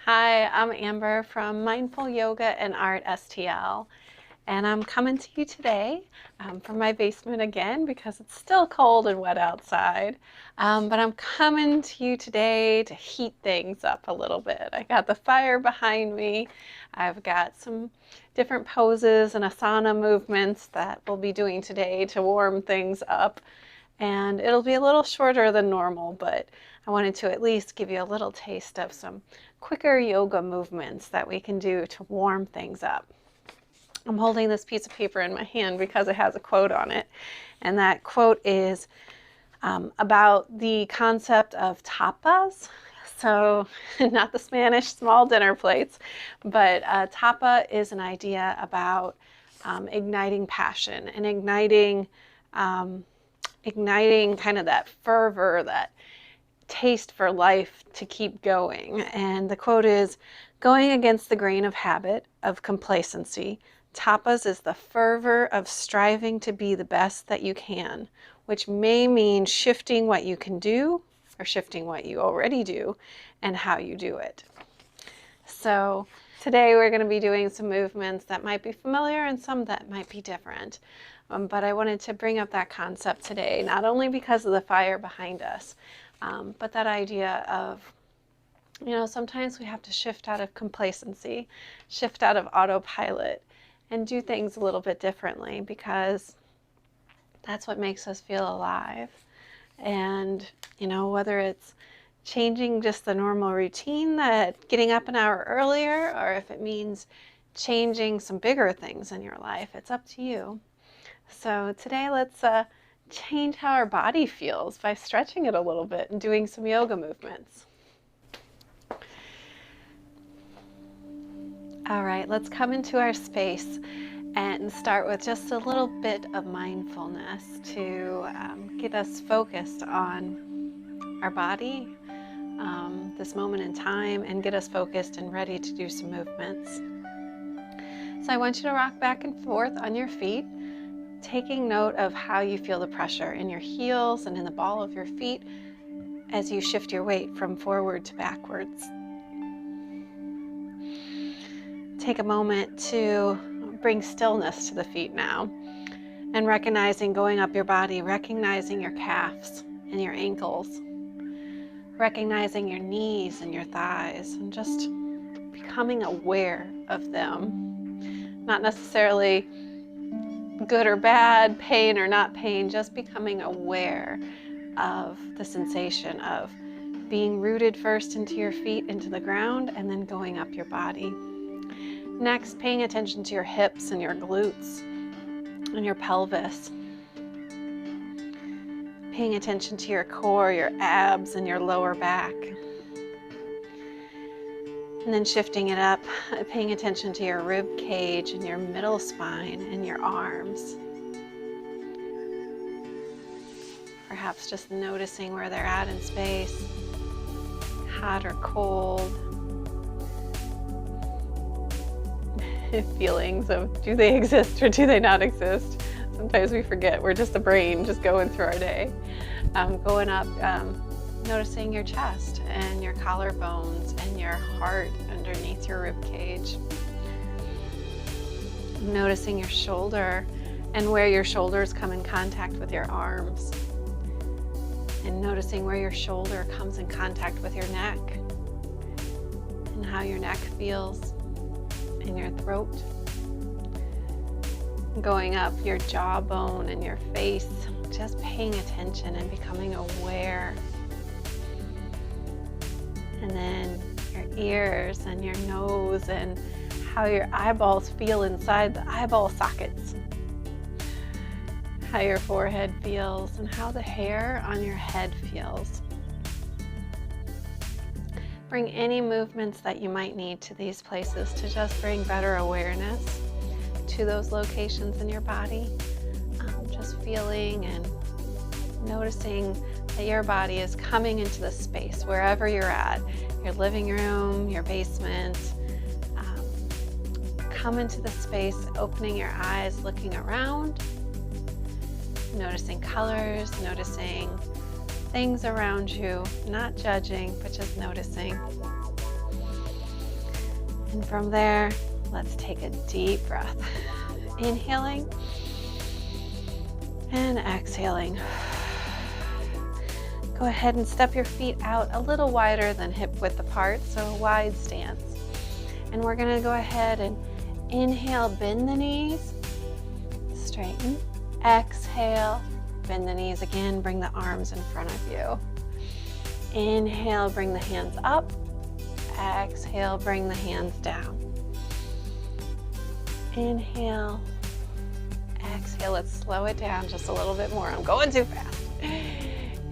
Hi, I'm Amber from Mindful Yoga and Art STL, and I'm coming to you today from my basement again because it's still cold and wet outside. But I'm coming to you today to heat things up a little bit. I got the fire behind me. I've got some different poses and asana movements that we'll be doing today to warm things up. And it'll be a little shorter than normal, but I wanted to at least give you a little taste of some quicker yoga movements that we can do to warm things up. I'm holding this piece of paper in my hand because it has a quote on it, and that quote is about the concept of tapas. So not the Spanish small dinner plates, but tapa is an idea about igniting passion and igniting kind of that fervor, that taste for life to keep going. And the quote is, "Going against the grain of habit, of complacency, tapas is the fervor of striving to be the best that you can, which may mean shifting what you can do or shifting what you already do and how you do it." So today we're going to be doing some movements that might be familiar and some that might be different. But I wanted to bring up that concept today, not only because of the fire behind us, but that idea of, sometimes we have to shift out of complacency, shift out of autopilot, and do things a little bit differently because that's what makes us feel alive. And, whether it's changing just the normal routine, that getting up an hour earlier, or if it means changing some bigger things in your life, it's up to you. So today let's change how our body feels by stretching it a little bit and doing some yoga movements. All right, let's come into our space and start with just a little bit of mindfulness to get us focused on our body, this moment in time, and get us focused and ready to do some movements. So I want you to rock back and forth on your feet, taking note of how you feel the pressure in your heels and in the ball of your feet as you shift your weight from forward to backwards. Take a moment to bring stillness to the feet now, and recognizing going up your body, recognizing your calves and your ankles, recognizing your knees and your thighs, and just becoming aware of them. Not necessarily good or bad, pain or not pain, just becoming aware of the sensation of being rooted first into your feet, into the ground, and then going up your body. Next, paying attention to your hips and your glutes and your pelvis. Paying attention to your core, your abs, and your lower back. And then shifting it up, paying attention to your rib cage and your middle spine and your arms. Perhaps just noticing where they're at in space, hot or cold. Feelings of, do they exist or do they not exist? Sometimes we forget, we're just a brain just going through our day. Going up, noticing your chest and your collarbones and your heart underneath your rib cage. Noticing your shoulder and where your shoulders come in contact with your arms. And noticing where your shoulder comes in contact with your neck and how your neck feels in your throat. Going up your jawbone and your face, just paying attention and becoming aware. And then your ears and your nose and how your eyeballs feel inside the eyeball sockets. How your forehead feels and how the hair on your head feels. Bring any movements that you might need to these places to just bring better awareness to those locations in your body. Just feeling and noticing that your body is coming into the space wherever you're at, your living room, your basement. Come into the space, opening your eyes, looking around, noticing colors, noticing things around you, not judging, but just noticing. And from there, let's take a deep breath. Inhaling and exhaling. Go ahead and step your feet out a little wider than hip width apart, so a wide stance. And we're gonna go ahead and inhale, bend the knees, straighten. Exhale, bend the knees again, bring the arms in front of you. Inhale, bring the hands up. Exhale, bring the hands down. Inhale, exhale. Let's slow it down just a little bit more. I'm going too fast.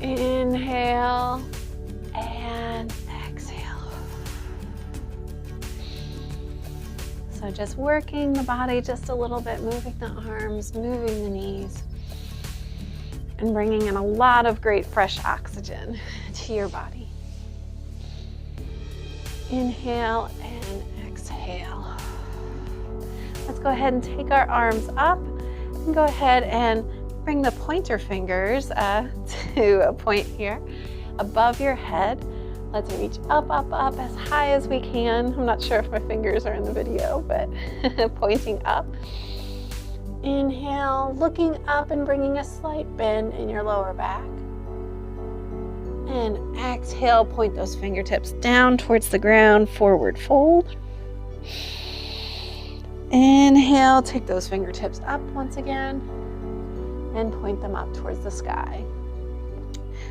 Inhale and exhale. So just working the body just a little bit, moving the arms, moving the knees, and bringing in a lot of great fresh oxygen to your body. Inhale and exhale. Let's go ahead and take our arms up and go ahead and bring the pointer fingers to a point here above your head. Let's reach up, up, up as high as we can. I'm not sure if my fingers are in the video, but pointing up. Inhale, looking up and bringing a slight bend in your lower back. And exhale, point those fingertips down towards the ground, forward fold. Inhale, take those fingertips up once again and point them up towards the sky.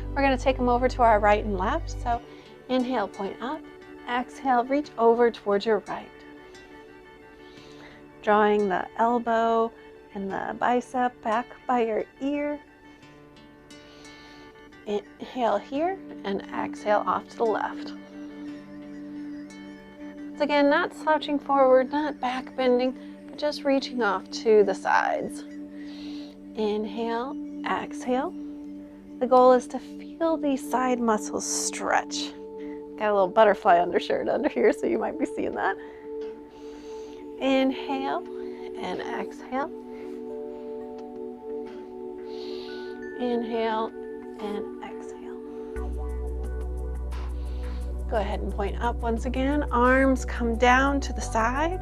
We're going to take them over to our right and left. So inhale, point up. Exhale, reach over towards your right. Drawing the elbow and the bicep back by your ear. Inhale here and exhale off to the left. Once again, not slouching forward, not back bending, but just reaching off to the sides. Inhale, exhale. The goal is to feel these side muscles stretch. Got a little butterfly undershirt under here, so you might be seeing that. Inhale and exhale. Inhale and exhale. Go ahead and point up once again. Arms come down to the side,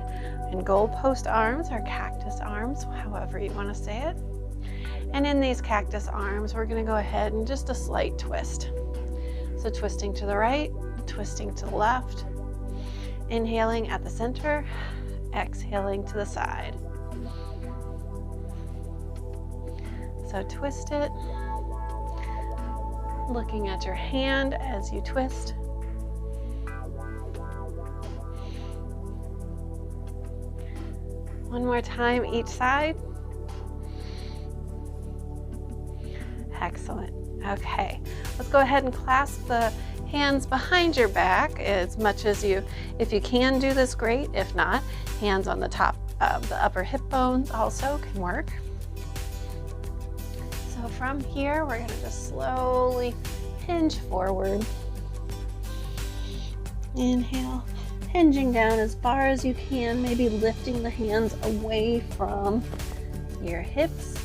and goalpost arms or cactus arms, however you want to say it. And in these cactus arms, we're going to go ahead and just a slight twist. So twisting to the right, twisting to the left, inhaling at the center, exhaling to the side. So twist it, looking at your hand as you twist. One more time each side. Excellent. Okay, let's go ahead and clasp the hands behind your back as much as if you can do this, great. If not, hands on the top of the upper hip bones also can work. So from here, we're going to just slowly hinge forward. Inhale, hinging down as far as you can, maybe lifting the hands away from your hips,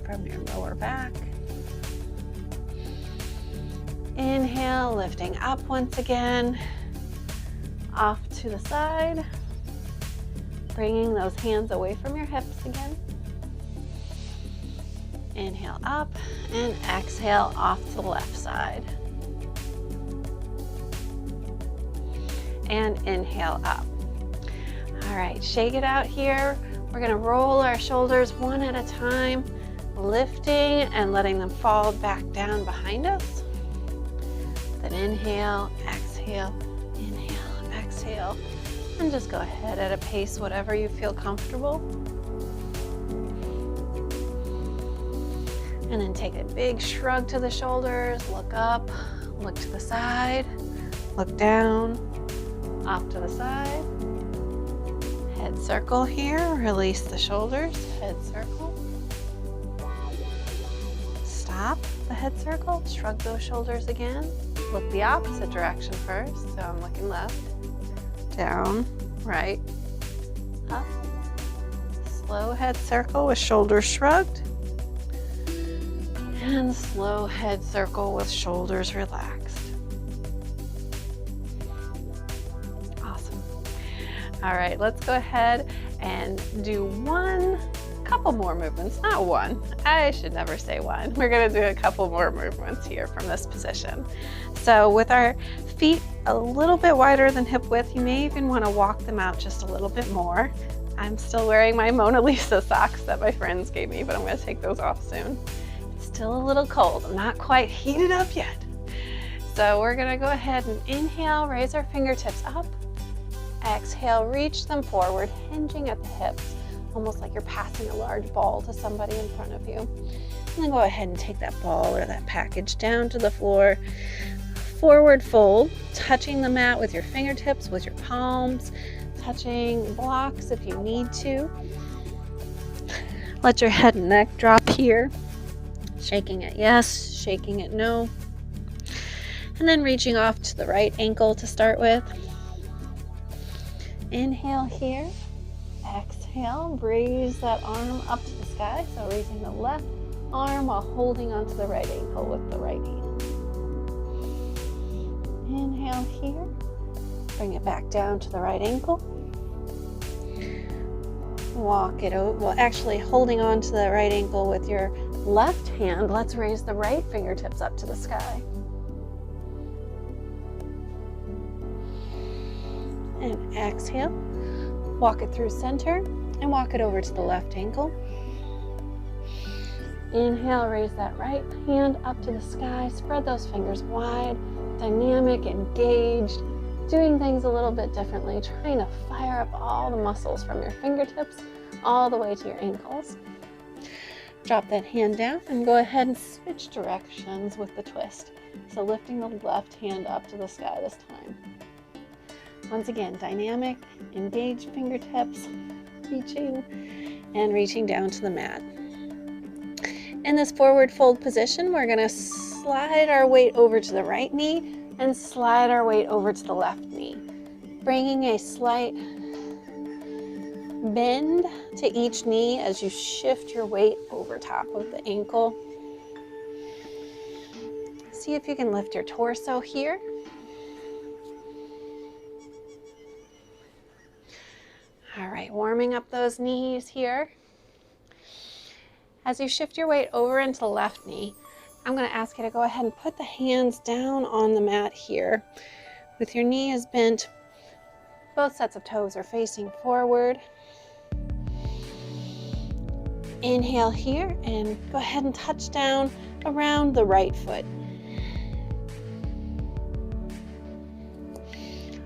from your lower back. Inhale, lifting up once again, off to the side, bringing those hands away from your hips again. Inhale up and exhale off to the left side. And inhale up. All right, shake it out here. We're gonna roll our shoulders one at a time, lifting and letting them fall back down behind us. Then inhale, exhale, and just go ahead at a pace, whatever you feel comfortable. And then take a big shrug to the shoulders, look up, look to the side, look down, off to the side. Head circle here, release the shoulders, head circle. Stop the head circle, shrug those shoulders again. Look the opposite direction first, so I'm looking left, down, right, up. Slow head circle with shoulders shrugged. And slow head circle with shoulders relaxed. Awesome. All right, let's go ahead and do couple more movements, not one. I should never say one. We're gonna do a couple more movements here from this position. So with our feet a little bit wider than hip width, you may even wanna walk them out just a little bit more. I'm still wearing my Mona Lisa socks that my friends gave me, but I'm gonna take those off soon. It's still a little cold. I'm not quite heated up yet. So we're gonna go ahead and inhale, raise our fingertips up. Exhale, reach them forward, hinging at the hips, almost like you're passing a large ball to somebody in front of you. And then go ahead and take that ball or that package down to the floor. Forward fold, touching the mat with your fingertips, with your palms, touching blocks if you need to. Let your head and neck drop here. Shaking it yes, shaking it no. And then reaching off to the right ankle to start with. Inhale here. Exhale, raise that arm up to the sky. So raising the left arm while holding onto the right ankle with the right hand. Inhale here. Bring it back down to the right ankle. Walk it over. Well, actually holding on to the right ankle with your left hand, let's raise the right fingertips up to the sky. And exhale. Walk it through center and walk it over to the left ankle. Inhale, raise that right hand up to the sky. Spread those fingers wide, dynamic, engaged, doing things a little bit differently, trying to fire up all the muscles from your fingertips all the way to your ankles. Drop that hand down and go ahead and switch directions with the twist. So lifting the left hand up to the sky this time. Once again, dynamic, engaged fingertips, reaching down to the mat. In this forward fold position, we're gonna slide our weight over to the right knee and slide our weight over to the left knee, bringing a slight bend to each knee as you shift your weight over top of the ankle. See if you can lift your torso here. All right, warming up those knees here. As you shift your weight over into the left knee, I'm going to ask you to go ahead and put the hands down on the mat here. With your knee is bent, both sets of toes are facing forward. Inhale here and go ahead and touch down around the right foot.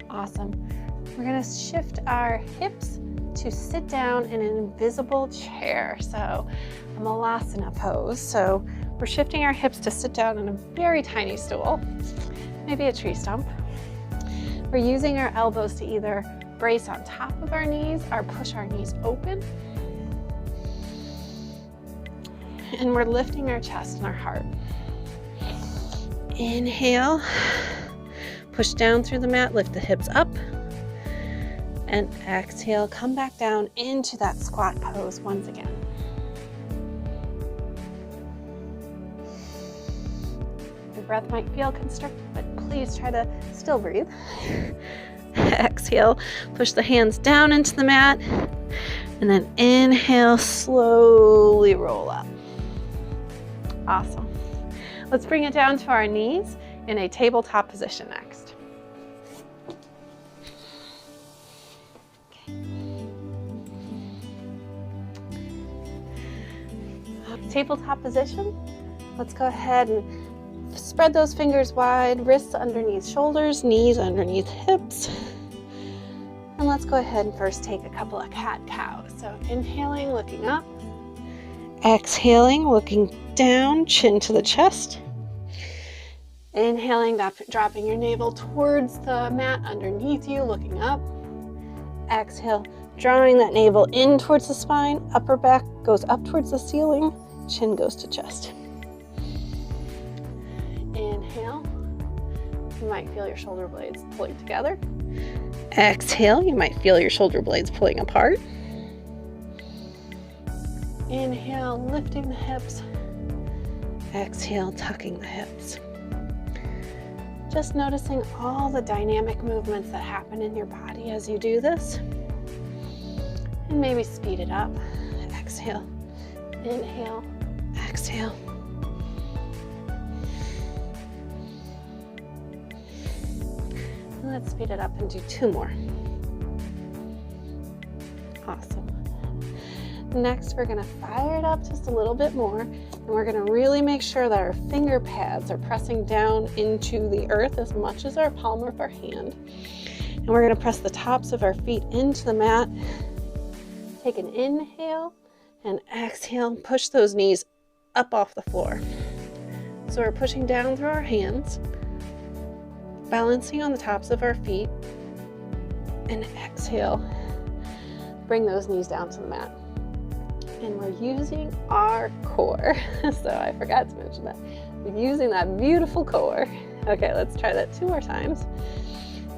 Awesome. We're going to shift our hips to sit down in an invisible chair. So a malasana pose. So we're shifting our hips to sit down in a very tiny stool, maybe a tree stump. We're using our elbows to either brace on top of our knees or push our knees open. And we're lifting our chest and our heart. Inhale, push down through the mat, lift the hips up. And exhale, come back down into that squat pose once again. Your breath might feel constricted, but please try to still breathe. Exhale, push the hands down into the mat, and then inhale, slowly roll up. Awesome. Let's bring it down to our knees in a tabletop position next. Tabletop position. Let's go ahead and spread those fingers wide, wrists underneath shoulders, knees underneath hips. And let's go ahead and first take a couple of cat-cows. So inhaling, looking up. Exhaling, looking down, chin to the chest. Inhaling, dropping your navel towards the mat underneath you, looking up. Exhale, drawing that navel in towards the spine, upper back goes up towards the ceiling. Chin goes to chest. Inhale. You might feel your shoulder blades pulling together. Exhale. You might feel your shoulder blades pulling apart. Inhale, lifting the hips. Exhale, tucking the hips. Just noticing all the dynamic movements that happen in your body as you do this. And maybe speed it up. Exhale, inhale, exhale. And let's speed it up and do 2 more. Awesome. Next, we're gonna fire it up just a little bit more, and we're gonna really make sure that our finger pads are pressing down into the earth as much as our palm of our hand. And we're gonna press the tops of our feet into the mat. Take an inhale and exhale, push those knees up off the floor. So we're pushing down through our hands, balancing on the tops of our feet, and exhale. Bring those knees down to the mat. And we're using our core. So I forgot to mention that. We're using that beautiful core. Okay, let's try that 2 more times.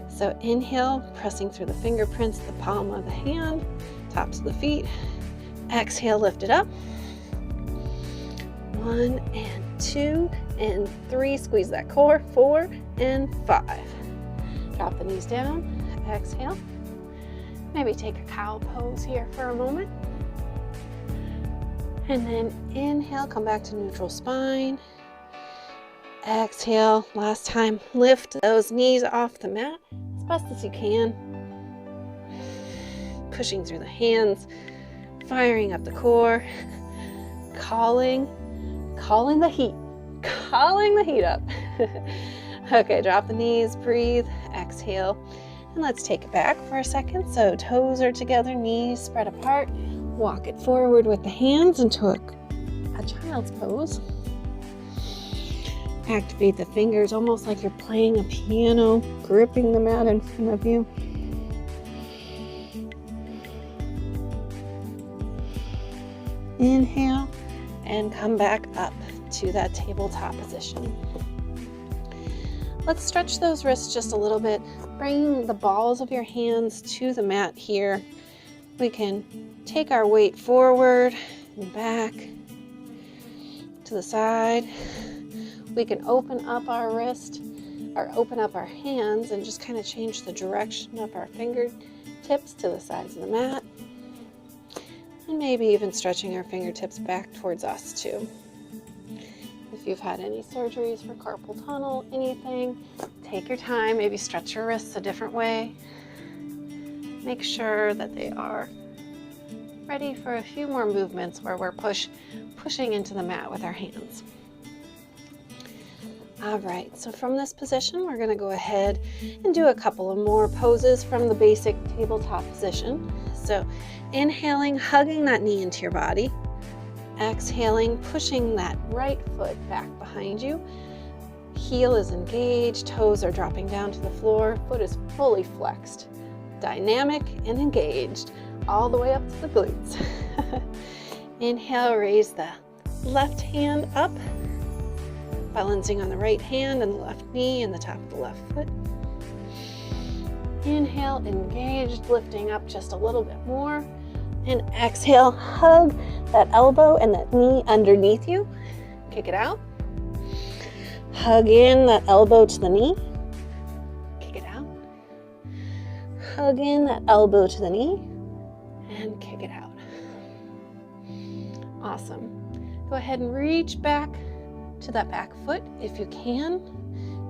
So inhale, pressing through the fingerprints, the palm of the hand, tops of the feet. Exhale, lift it up. 1 and 2 and 3. Squeeze that core. 4 and 5. Drop the knees down. Exhale. Maybe take a cow pose here for a moment. And then inhale, come back to neutral spine. Exhale, last time, lift those knees off the mat as best as you can. Pushing through the hands, firing up the core, calling the heat up. Okay, drop the knees, breathe, exhale. And let's take it back for a second. So toes are together, knees spread apart. Walk it forward with the hands into a child's pose. Activate the fingers almost like you're playing a piano, gripping the mat in front of you. Inhale and come back up to that tabletop position. Let's stretch those wrists just a little bit. Bring the balls of your hands to the mat here. We can take our weight forward and back to the side. We can open up our wrist or open up our hands and just kind of change the direction of our fingertips to the sides of the mat. And maybe even stretching our fingertips back towards us too. If you've had any surgeries for carpal tunnel, anything, take your time, maybe stretch your wrists a different way. Make sure that they are ready for a few more movements where we're pushing into the mat with our hands. All right, so from this position, we're gonna go ahead and do a couple of more poses from the basic tabletop position. So inhaling, hugging that knee into your body. Exhaling, pushing that right foot back behind you. Heel is engaged, toes are dropping down to the floor, foot is fully flexed. Dynamic and engaged, all the way up to the glutes. Inhale, raise the left hand up, balancing on the right hand and the left knee and the top of the left foot. Inhale, engaged, lifting up just a little bit more. And exhale, hug that elbow and that knee underneath you. Kick it out. Hug in that elbow to the knee. Kick it out. Hug in that elbow to the knee. And kick it out. Awesome. Go ahead and reach back to that back foot if you can.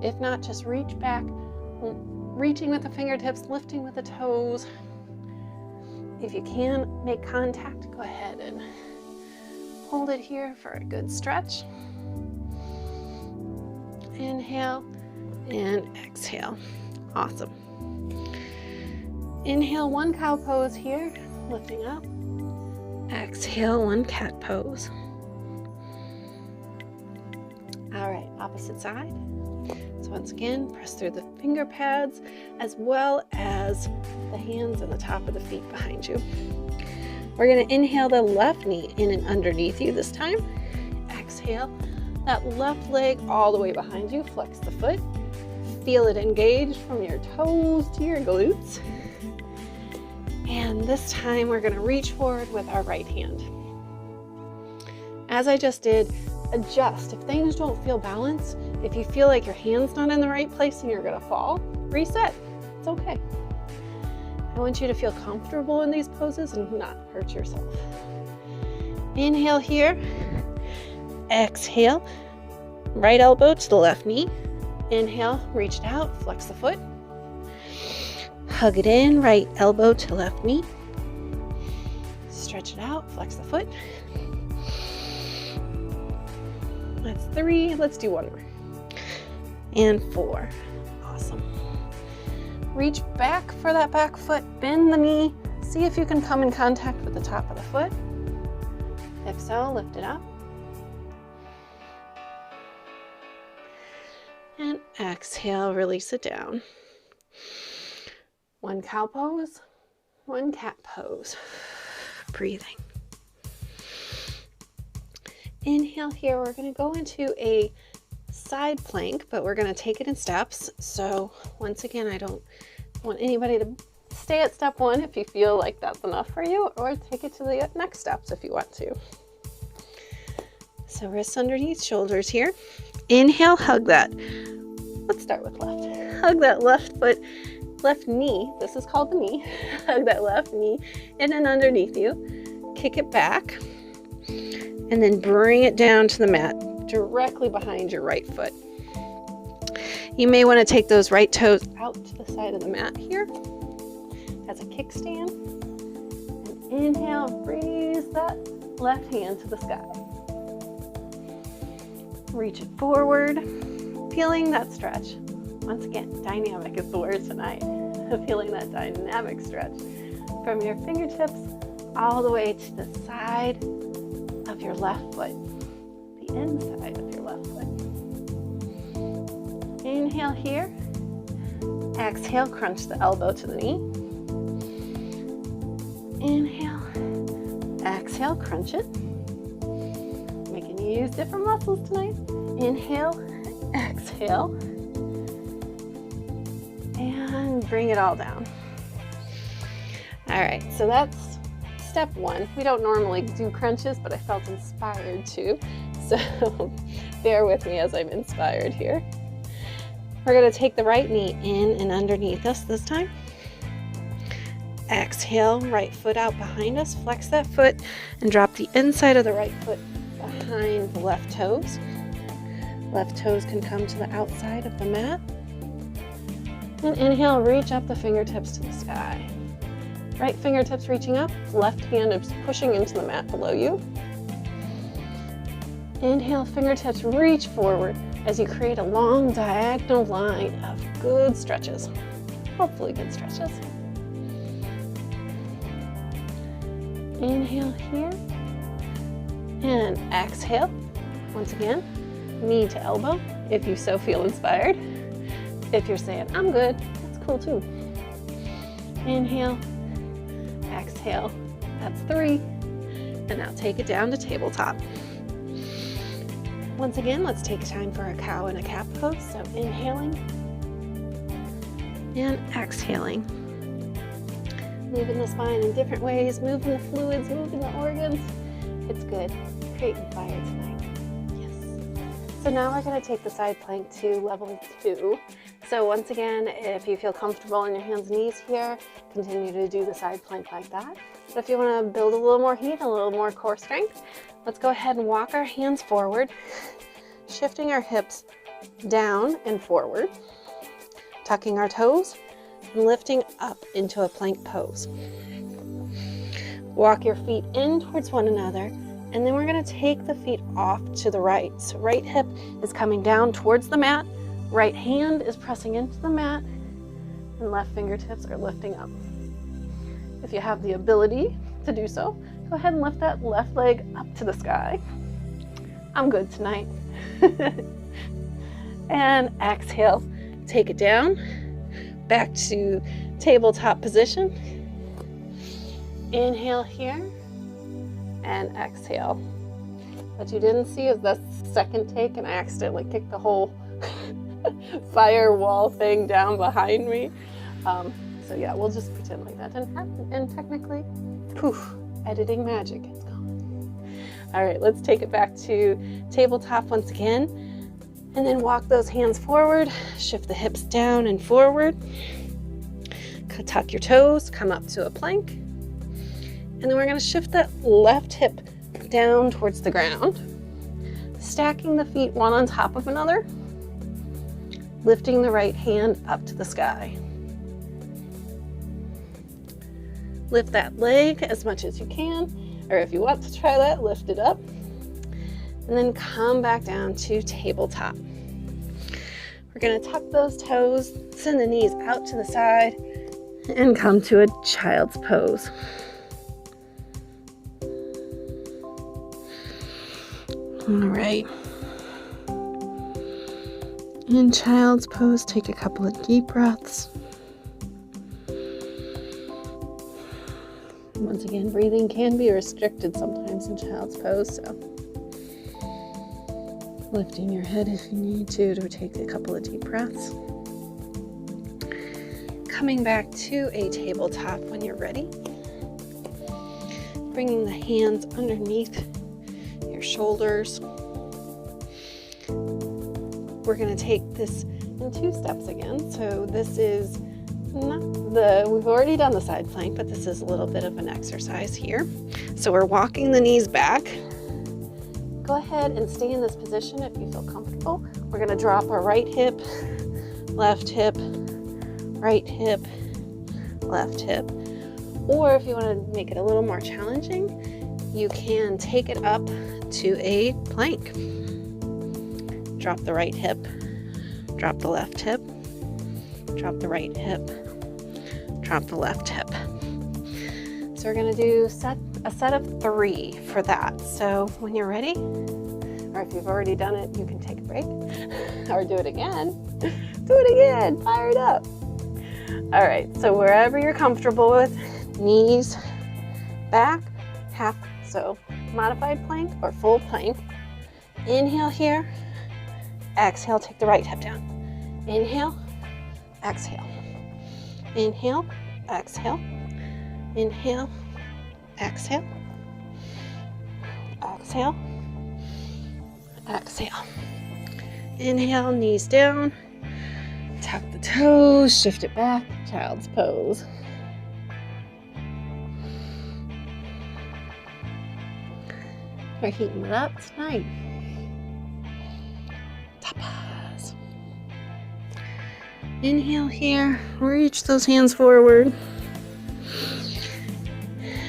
If not, just reach back, reaching with the fingertips, lifting with the toes. If you can make contact, go ahead and hold it here for a good stretch. Inhale and exhale. Awesome. Inhale, one cow pose here, lifting up. Exhale, one cat pose. All right, opposite side. So once again, press through the finger pads as well as the hands and the top of the feet behind you. We're going to inhale the left knee in and underneath you this time. Exhale, that left leg all the way behind you. Flex the foot. Feel it engage from your toes to your glutes. And this time we're going to reach forward with our right hand. As I just did, adjust. If things don't feel balanced, if you feel like your hand's not in the right place and you're going to fall, reset. It's okay. I want you to feel comfortable in these poses and not hurt yourself. Inhale here. Exhale. Right elbow to the left knee. Inhale, reach it out, flex the foot. Hug it in, right elbow to left knee. Stretch it out, flex the foot. That's 3. Let's do 1 more. And 4. Awesome. Reach back for that back foot, bend the knee. See if you can come in contact with the top of the foot. If so, lift it up. And exhale, release it down. 1 cow pose, 1 cat pose. Breathing. Inhale here, we're going to go into a side plank, but we're going to take it in steps. So once again, I don't want anybody to stay at step 1 if you feel like that's enough for you, or take it to the next steps if you want to. So wrists underneath shoulders here. Inhale, hug that. Let's start with left. Hug that left foot, left knee. This is called the knee. Hug that left knee in and underneath you. Kick it back. And then bring it down to the mat, directly behind your right foot. You may want to take those right toes out to the side of the mat here as a kickstand. And inhale, raise that left hand to the sky. Reach it forward, feeling that stretch. Once again, dynamic is the word tonight. Feeling that dynamic stretch from your fingertips all the way to the side of your left foot, the inside of your left foot. Inhale here. Exhale, crunch the elbow to the knee. Inhale. Exhale, crunch it. Making you use different muscles tonight. Inhale, exhale, and bring it all down. All right, so that's step 1. We don't normally do crunches, but I felt inspired to, so bear with me as I'm inspired here. We're going to take the right knee in and underneath us this time. Exhale, right foot out behind us, flex that foot, and drop the inside of the right foot behind the left toes. Left toes can come to the outside of the mat. And inhale, reach up the fingertips to the sky. Right fingertips reaching up, left hand is pushing into the mat below you. Inhale, fingertips reach forward as you create a long diagonal line of good stretches. Hopefully good stretches. Inhale here. And exhale. Once again, knee to elbow if you so feel inspired. If you're saying, I'm good, that's cool too. Inhale. Exhale, that's 3. And now take it down to tabletop. Once again, let's take time for a cow and a cat pose. So inhaling and exhaling. Moving the spine in different ways, moving the fluids, moving the organs. It's good. Creating fire tonight. Yes. So now we're going to take the side plank to level 2. So once again, if you feel comfortable on your hands and knees here, continue to do the side plank like that. But if you want to build a little more heat, a little more core strength, let's go ahead and walk our hands forward, shifting our hips down and forward, tucking our toes, and lifting up into a plank pose. Walk your feet in towards one another, and then we're going to take the feet off to the right. So right hip is coming down towards the mat, right hand is pressing into the mat, and left fingertips are lifting up. If you have the ability to do so, go ahead and lift that left leg up to the sky. I'm good tonight. And exhale, take it down, back to tabletop position. Inhale here, and exhale. What you didn't see is the second take, and I accidentally kicked the whole firewall thing down behind me. So yeah, we'll just pretend like that didn't happen. And technically, poof, editing magic, it's gone. All right, let's take it back to tabletop once again. And then walk those hands forward, shift the hips down and forward. tuck your toes, come up to a plank, and then we're going to shift that left hip down towards the ground, stacking the feet one on top of another, lifting the right hand up to the sky. Lift that leg as much as you can, or if you want to try that, lift it up, and then come back down to tabletop. We're going to tuck those toes, send the knees out to the side, and come to a child's pose. All right. In child's pose, take a couple of deep breaths. Once again, breathing can be restricted sometimes in child's pose, so lifting your head if you need to take a couple of deep breaths. Coming back to a tabletop when you're ready. Bringing the hands underneath your shoulders. We're going to take this in 2 steps again. So this is we've already done the side plank, but this is a little bit of an exercise here. So we're walking the knees back. Go ahead and stay in this position if you feel comfortable. We're going to drop our right hip, left hip, right hip, left hip. Or if you want to make it a little more challenging, you can take it up to a plank. Drop the right hip, drop the left hip, drop the right hip, drop the left hip. So we're going to do a set of 3 for that. So when you're ready, or if you've already done it, you can take a break or do it again. Do it again, fire it up. All right, so wherever you're comfortable with, knees back, half, so modified plank or full plank. Inhale here, exhale, take the right hip down. Inhale, exhale. Inhale, exhale. Inhale, exhale. Exhale, exhale. Inhale, knees down. Tuck the toes, shift it back, child's pose. We're heating it up tonight. Tapas. Inhale here, reach those hands forward.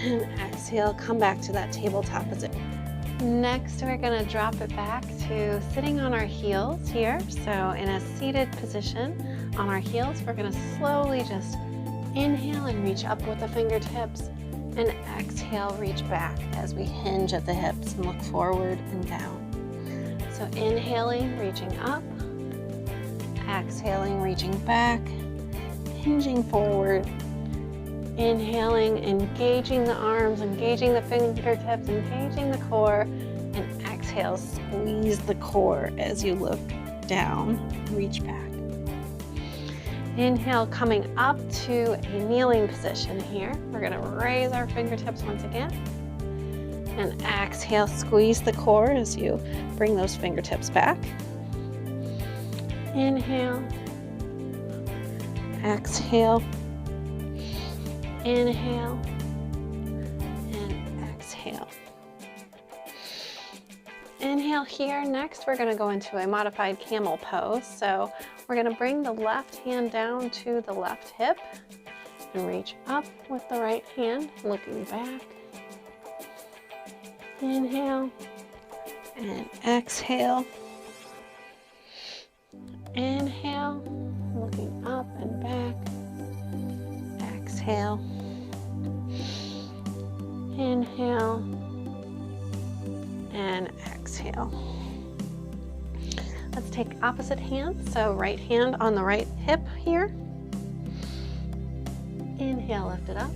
And exhale, come back to that tabletop position. Next, we're going to drop it back to sitting on our heels here. So in a seated position on our heels, we're going to slowly just inhale and reach up with the fingertips, and exhale, reach back as we hinge at the hips and look forward and down. So inhaling, reaching up, exhaling, reaching back, hinging forward, inhaling, engaging the arms, engaging the fingertips, engaging the core, and exhale, squeeze the core as you look down, reach back. Inhale, coming up to a kneeling position here. We're going to raise our fingertips once again. And exhale, squeeze the core as you bring those fingertips back. Inhale. Exhale. Inhale. And exhale. Inhale here. Next, we're going to go into a modified camel pose. So we're going to bring the left hand down to the left hip and reach up with the right hand, looking back. Inhale and exhale. Inhale, looking up and back. Exhale. Inhale and exhale. Let's take opposite hand. So right hand on the right hip here. Inhale, lift it up.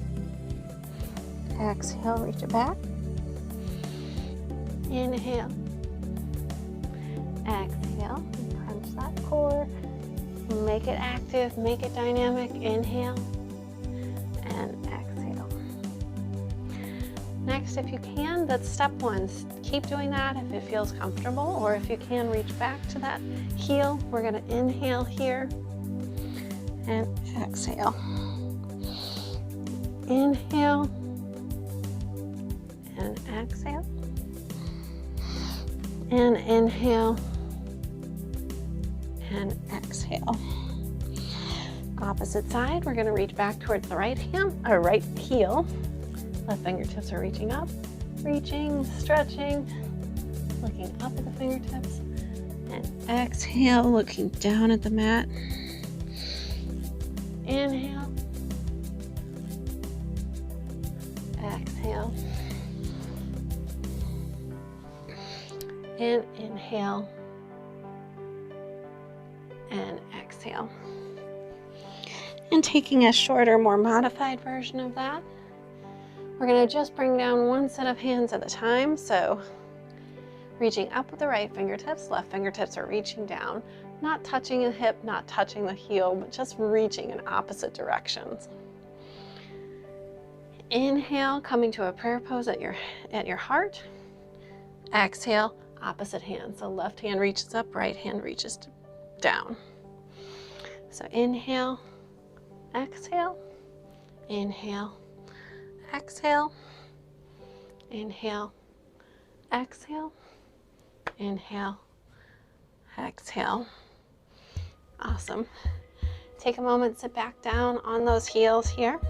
Exhale, reach it back. Inhale. Exhale, crunch that core. Make it active, make it dynamic. Inhale and exhale. Next, if you can, that's step 1. Keep doing that if it feels comfortable, or if you can reach back to that heel. We're going to inhale here and exhale. Inhale and exhale. And inhale and exhale. Opposite side, we're going to reach back towards the right heel. Left fingertips are reaching up, reaching, stretching, looking up at the fingertips, and exhale, looking down at the mat. Inhale, exhale, and inhale, and exhale. And taking a shorter, more modified version of that, we're going to just bring down one set of hands at a time. So reaching up with the right fingertips, left fingertips are reaching down, not touching the hip, not touching the heel, but just reaching in opposite directions. Inhale, coming to a prayer pose at your heart. Exhale, opposite hand. So left hand reaches up, right hand reaches down. So inhale, exhale, inhale, exhale, inhale, exhale, inhale, exhale. Awesome. Take a moment, sit back down on those heels here.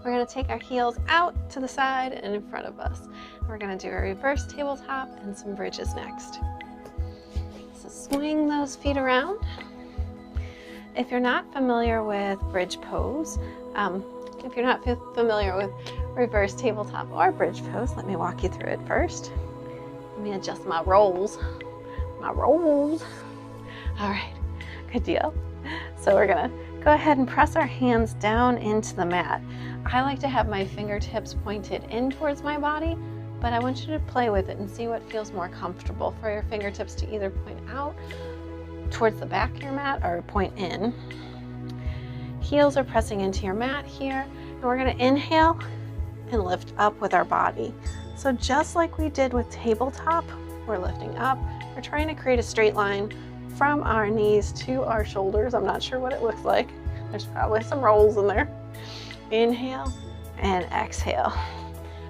We're going to take our heels out to the side and in front of us. We're going to do a reverse tabletop and some bridges next. So swing those feet around. If you're not familiar with bridge pose, if you're not familiar with reverse tabletop or bridge pose, let me walk you through it first. Let me adjust my rolls. All right, good deal. So we're gonna go ahead and press our hands down into the mat. I like to have my fingertips pointed in towards my body, but I want you to play with it and see what feels more comfortable for your fingertips to either point out towards the back of your mat or point in. Heels are pressing into your mat here, and we're going to inhale and lift up with our body. So just like we did with tabletop, we're lifting up. We're trying to create a straight line from our knees to our shoulders. I'm not sure what it looks like. There's probably some rolls in there. Inhale and exhale.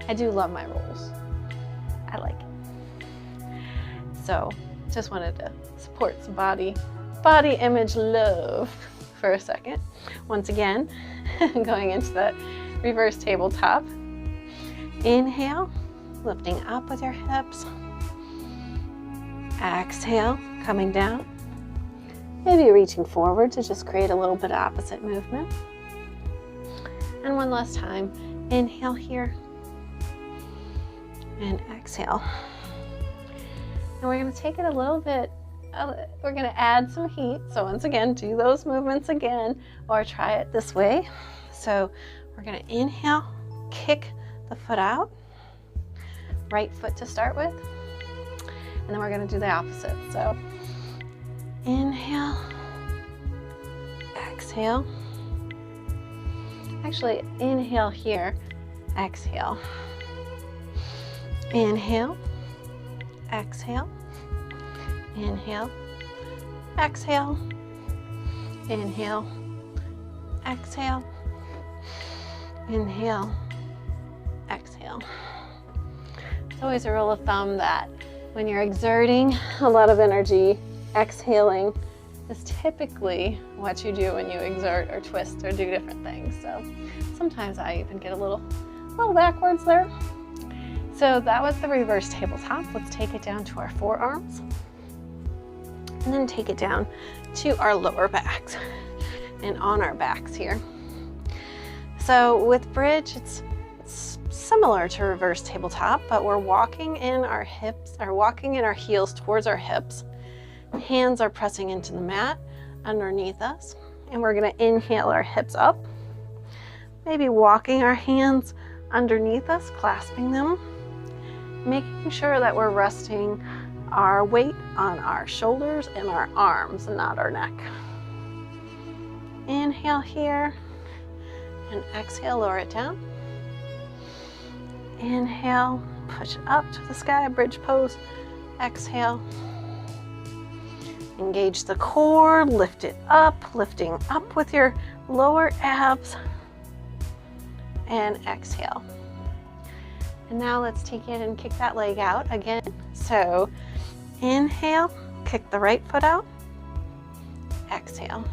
I do love my rolls. I like it. So just wanted to support some body image love for a second. Once again, going into that reverse tabletop. Inhale, lifting up with your hips. Exhale, coming down. Maybe reaching forward to just create a little bit of opposite movement. And one last time, inhale here and exhale. And we're going to take it a little bit, we're going to add some heat. So once again, do those movements again, or try it this way. So we're going to inhale, kick the foot out, right foot to start with, and then we're going to do the opposite. So inhale, exhale. Actually, inhale here, exhale. Inhale, exhale, inhale, exhale, inhale, exhale, inhale, exhale. It's always a rule of thumb that when you're exerting a lot of energy, exhaling is typically what you do when you exert or twist or do different things. So sometimes I even get a little backwards there. So that was the reverse tabletop. Let's take it down to our forearms and then take it down to our lower backs and on our backs here. So with bridge, it's similar to reverse tabletop, but we're walking in our hips, or walking in our heels towards our hips. Hands are pressing into the mat underneath us, and we're going to inhale our hips up, maybe walking our hands underneath us, clasping them, making sure that we're resting our weight on our shoulders and our arms and not our neck. Inhale here and exhale, lower it down. Inhale, push it up to the sky, bridge pose. Exhale. Engage the core, lift it up, lifting up with your lower abs. and exhale. And now let's take it and kick that leg out again. So inhale, kick the right foot out, exhale.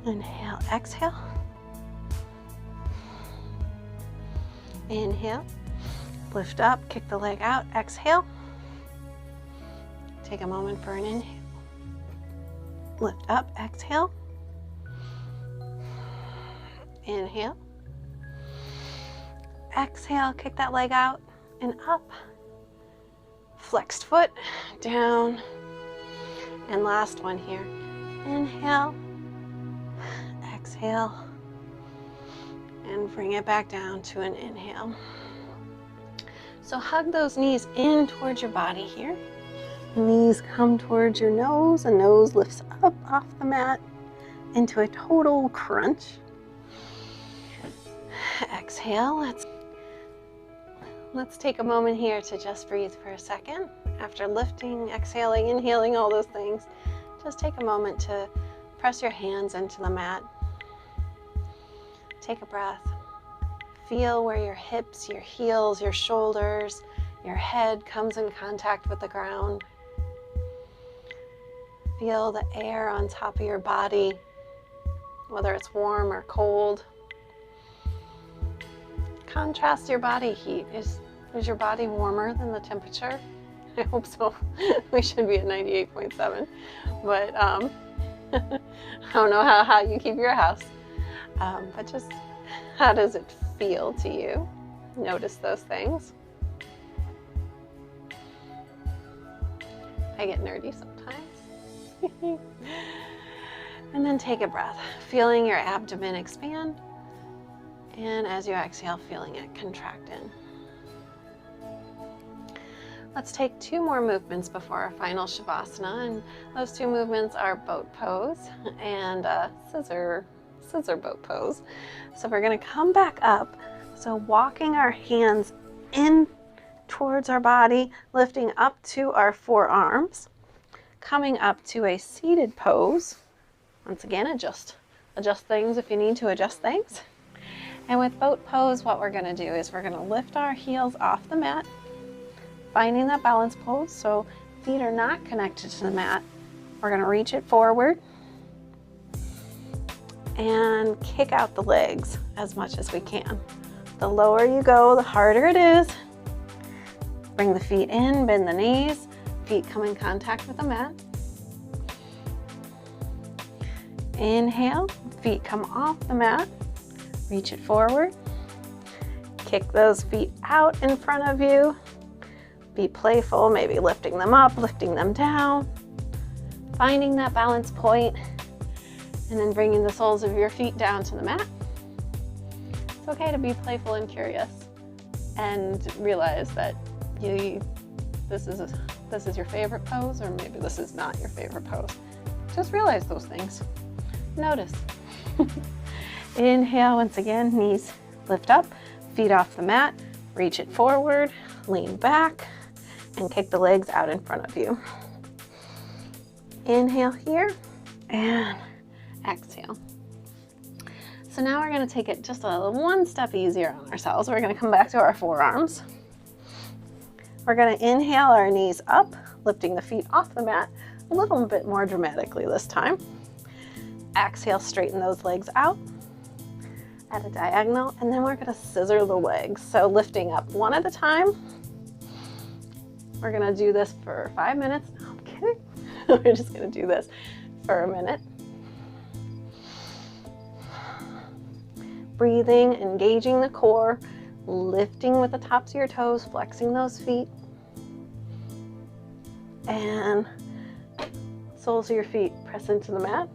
Inhale, exhale. Inhale, lift up, kick the leg out, exhale. Take a moment for an inhale. Lift up, exhale. Inhale. Exhale, kick that leg out and up. Flexed foot, down. And last one here. Inhale, exhale, and bring it back down to an inhale. So hug those knees in towards your body here. Knees come towards your nose, and nose lifts up off the mat into a total crunch. Exhale. Let's take a moment here to just breathe for a second. After lifting, exhaling, inhaling, all those things, just take a moment to press your hands into the mat. Take a breath. Feel where your hips, your heels, your shoulders, your head comes in contact with the ground. Feel the air on top of your body, whether it's warm or cold. Contrast your body heat. Is your body warmer than the temperature? I hope so. We should be at 98.7. But I don't know how you keep your house. But just how does it feel to you? Notice those things. I get nerdy sometimes. And then take a breath, feeling your abdomen expand. And as you exhale, feeling it contract in. Let's take 2 more movements before our final Shavasana, and those 2 movements are boat pose and scissor boat pose. So we're going to come back up, so walking our hands in towards our body, lifting up to our forearms, coming up to a seated pose. Once again, adjust things if you need to adjust things. And with boat pose, what we're going to do is we're going to lift our heels off the mat, finding that balance pose, so feet are not connected to the mat. We're going to reach it forward and kick out the legs as much as we can. The lower you go, the harder it is. Bring the feet in, bend the knees, feet come in contact with the mat. Inhale, feet come off the mat, reach it forward. Kick those feet out in front of you. Be playful, maybe lifting them up, lifting them down, finding that balance point, and then bringing the soles of your feet down to the mat. It's okay to be playful and curious and realize that this is your favorite pose, or maybe this is not your favorite pose. Just realize those things. Notice. Inhale, once again, knees lift up, feet off the mat, reach it forward, lean back, and kick the legs out in front of you. Inhale here, and exhale. So now we're going to take it just one step easier on ourselves. We're going to come back to our forearms. We're going to inhale our knees up, lifting the feet off the mat a little bit more dramatically this time. Exhale, straighten those legs out at a diagonal, and then we're going to scissor the legs. So lifting up one at a time. We're going to do this for 5 minutes. No, I'm kidding. We're just going to do this for a minute. Breathing, engaging the core, lifting with the tops of your toes, flexing those feet. And soles of your feet press into the mat.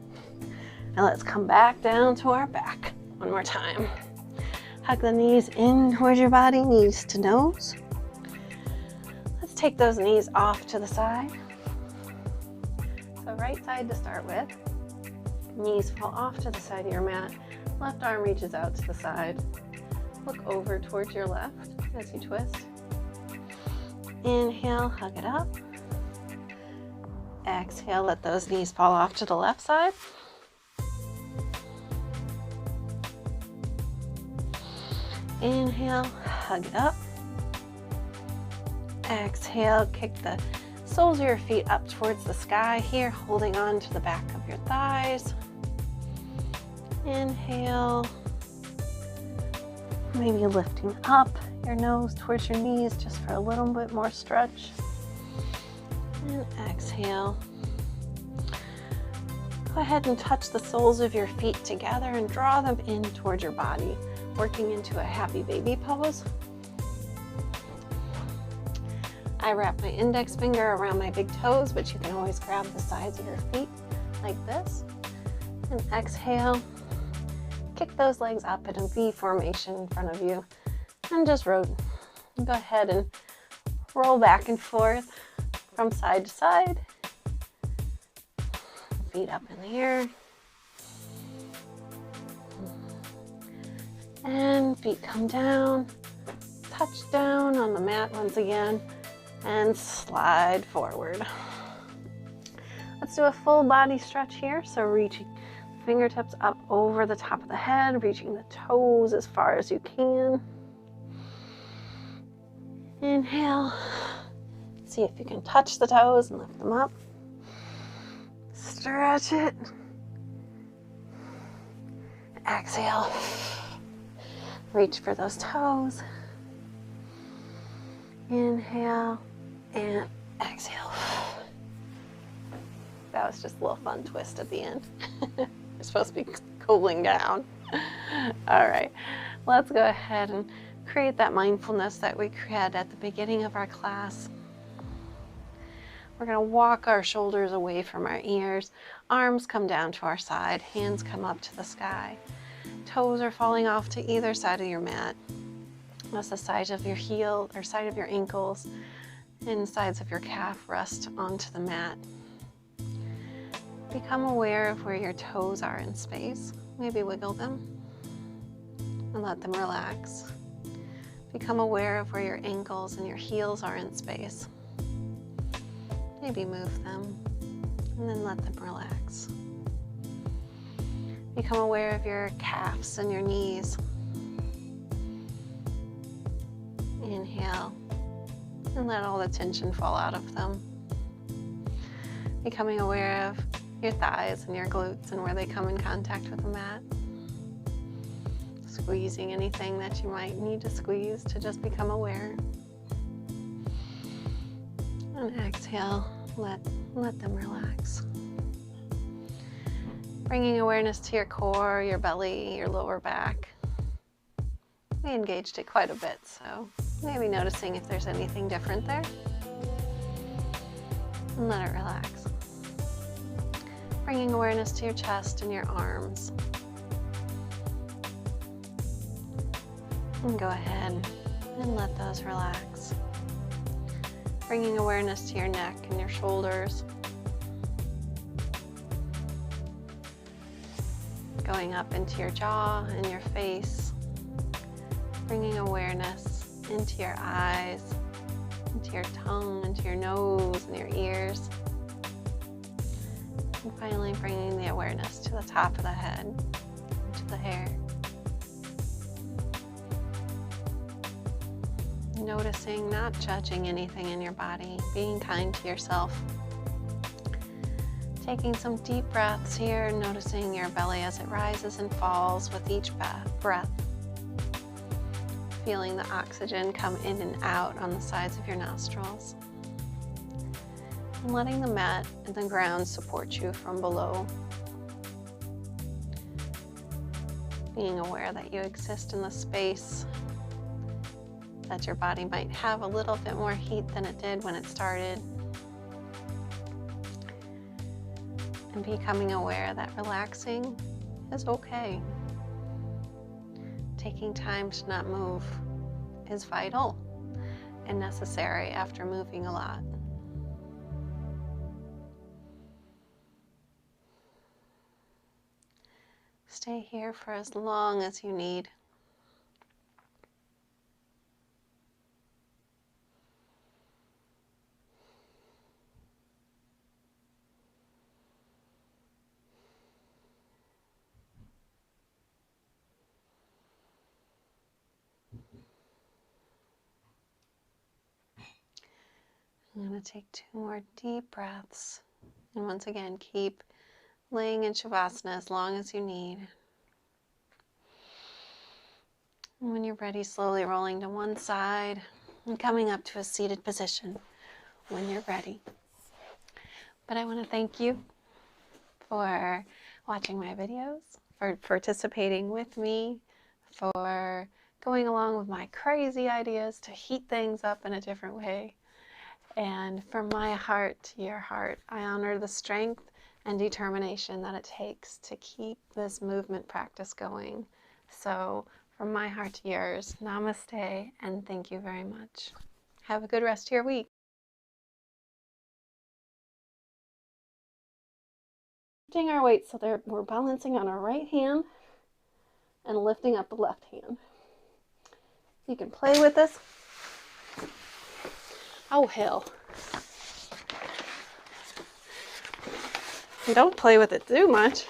And let's come back down to our back one more time. Hug the knees in towards your body, knees to nose. Let's take those knees off to the side. So right side to start with. Knees fall off to the side of your mat. Left arm reaches out to the side. Look over towards your left as you twist. Inhale, hug it up. Exhale, let those knees fall off to the left side. Inhale, hug it up. Exhale, kick the soles of your feet up towards the sky here, holding on to the back of your thighs. Inhale, maybe lifting up your nose towards your knees just for a little bit more stretch. And exhale. Go ahead and touch the soles of your feet together and draw them in towards your body, working into a happy baby pose. I wrap my index finger around my big toes, but you can always grab the sides of your feet like this. And exhale. Kick those legs up in a V formation in front of you. And just go ahead and roll back and forth from side to side. Feet up in the air. And feet come down. Touch down on the mat once again. And slide forward. Let's do a full body stretch here. So reaching fingertips up over the top of the head, reaching the toes as far as you can. Inhale. See if you can touch the toes and lift them up. Stretch it. Exhale. Reach for those toes. Inhale and exhale. That was just a little fun twist at the end. You're supposed to be cooling down. All right, let's go ahead and create that mindfulness that we had at the beginning of our class. We're going to walk our shoulders away from our ears. Arms come down to our side. Hands come up to the sky. Toes are falling off to either side of your mat. That's the sides of your heel or side of your ankles, and sides of your calf rest onto the mat. Become aware of where your toes are in space. Maybe wiggle them and let them relax. Become aware of where your ankles and your heels are in space. Maybe move them and then let them relax. Become aware of your calves and your knees. Inhale and let all the tension fall out of them. Becoming aware of your thighs and your glutes and where they come in contact with the mat. Squeezing anything that you might need to squeeze to just become aware. And exhale, let them relax. Bringing awareness to your core, your belly, your lower back. We engaged it quite a bit, so maybe noticing if there's anything different there. And let it relax. Bringing awareness to your chest and your arms. And go ahead and let those relax. Bringing awareness to your neck and your shoulders. Going up into your jaw and your face. Bringing awareness into your eyes, into your tongue, into your nose and your ears. And finally bringing the awareness to the top of the head, to the hair. Noticing, not judging anything in your body, being kind to yourself. Taking some deep breaths here, noticing your belly as it rises and falls with each breath. Feeling the oxygen come in and out on the sides of your nostrils. And letting the mat and the ground support you from below. Being aware that you exist in the space, that your body might have a little bit more heat than it did when it started. And becoming aware that relaxing is okay. Taking time to not move is vital and necessary after moving a lot. Stay here for as long as you need. I'm going to take 2 more deep breaths. And once again, keep laying in Shavasana as long as you need. And when you're ready, slowly rolling to one side and coming up to a seated position when you're ready. But I want to thank you for watching my videos, for participating with me, for going along with my crazy ideas to heat things up in a different way. And from my heart to your heart, I honor the strength and determination that it takes to keep this movement practice going. So from my heart to yours, namaste, and thank you very much. Have a good rest of your week. Lifting our weight so we're balancing on our right hand and lifting up the left hand. You can play with this. Oh, hell. You don't play with it too much.